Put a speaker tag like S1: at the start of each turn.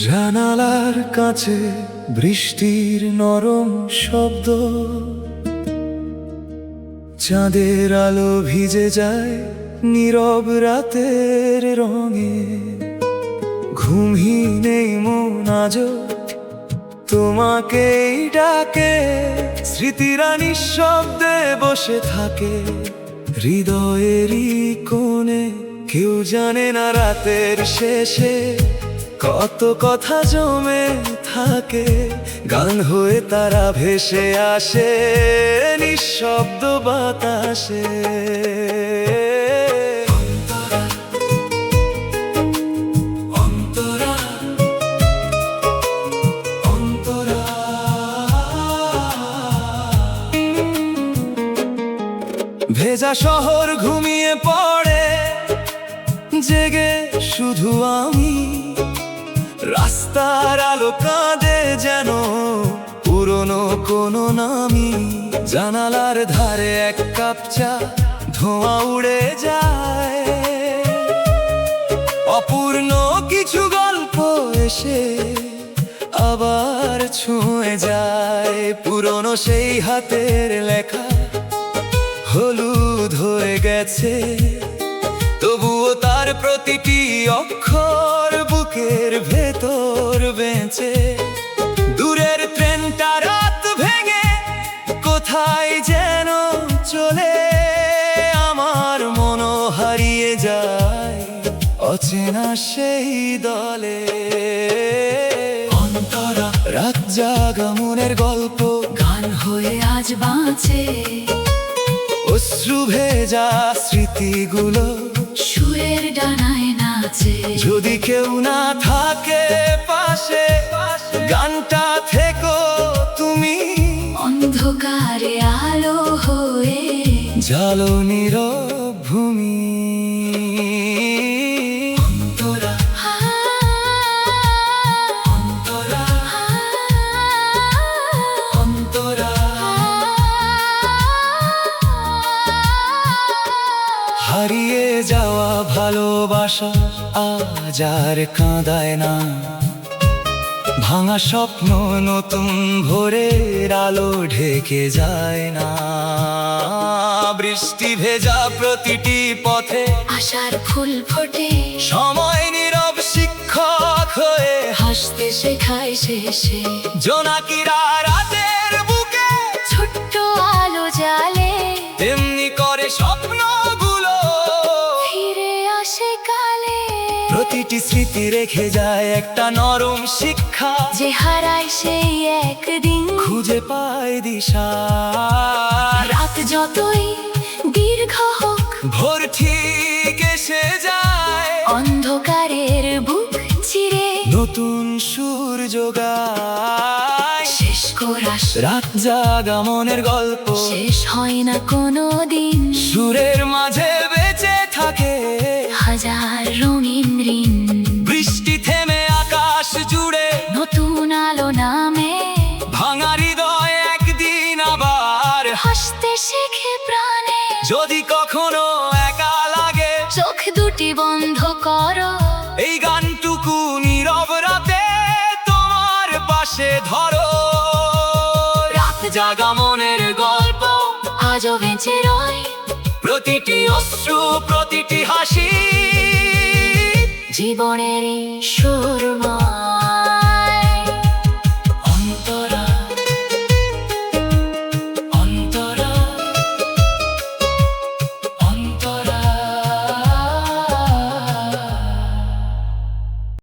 S1: জানালার কাছে বৃষ্টির নরম শব্দ, চাঁদের আলো ভিজে যায় নীরব রাতের রঙে। ঘুমহীন এই মন আজও তোমাকেই ডাকে, স্মৃতিরা নিঃশব্দে বসে থাকে হৃদয়েরই কোণে। কেউ জানে না রাতের শেষে কত কথা জমে থাকে, গান হয়ে তারা ভেসে আসে নিঃশব্দ বাতাসে। ভেজা শহর ঘুমিয়ে পড়ে, জেগে শুধু আমি। রাস্তার আলো কাঁদে যেন পুরনো কোনো নামি। জানালার ধারে এক কাপ চা, ধোঁয়া উড়ে যায়। অপূর্ণ কিছু গল্প এসে আবার ছুঁয়ে যায়। পুরনো সেই হাতের লেখা হলুদ হয়ে গেছে, তবুও তার প্রতিটি অক্ষর বুকের ভেতর বেঁচে। দূরের ট্রেনটা রাত ভেঙে কোথায় যেন চলে, আমার মনও হারিয়ে যায় অচেনা সেই দলে। অন্তরা রাত জাগা মনের গল্প
S2: গান হয়ে আজ বাঁচে।
S1: অশ্রু ভেজা স্মৃতিগুলো
S2: সুরের ডানায় নাচে।
S1: যদি কেউ না থাকে পাশে, গানটা থেকো তুমি।
S2: অন্ধকারে আলো হয়ে
S1: জালো নীরব ভূমি।
S2: অন্তরা, অন্তরা, অন্তরা।
S1: হারিয়ে যাওয়া ভালোবাসা আজ আর কাঁদায় না। ভাঙা স্বপ্ন নতুন ভোরের আলো ঢেকে যায় না। বৃষ্টি ভেজা প্রতিটি পথে
S2: আশার ফুল ফোটে।
S1: সময় নীরব শিক্ষক হয়ে
S2: হাসতে শেখায় শেষে।
S1: জোনাকিরা রাতের বুকে
S2: ছোট্ট আলো জ্বালে।
S1: তেমনি করে স্বপ্নগুলো
S2: ফিরে আসে কালে।
S1: প্রতিটি স্মৃতি রেখে যায় একটা নরম শিক্ষা,
S2: যে হারায় সেই একদিন
S1: খুঁজে পায় দিশা।
S2: রাত যতই দীর্ঘ হোক
S1: ভোর ঠিক এসে যায়,
S2: অন্ধকারের বুক চিরে
S1: নতুন সুর যোগায়।
S2: শেষ কোরাস
S1: রাত জাগা মনের গল্প
S2: শেষ হয় না কোনো দিন।
S1: সুরের মাঝে বেঁচে থাকে
S2: হাজার রঙিন ঋণ।
S1: বৃষ্টি থেমে আকাশ জুড়ে
S2: নতুন আলো নামে।
S1: ভাঙা হৃদয় একদিন আবার
S2: হাসতে শেখে প্রাণে।
S1: যদি কখনো একা লাগে,
S2: চোখ দুটি বন্ধ করো।
S1: এই গানটুকু নীরব রাতে তোমার পাশে ধরো। রাত জাগা মনের গল্প
S2: আজও বেঁচে রয়।
S1: প্রতিটি অশ্রু প্রতিটি হাসি
S2: জীবনের সুরমা।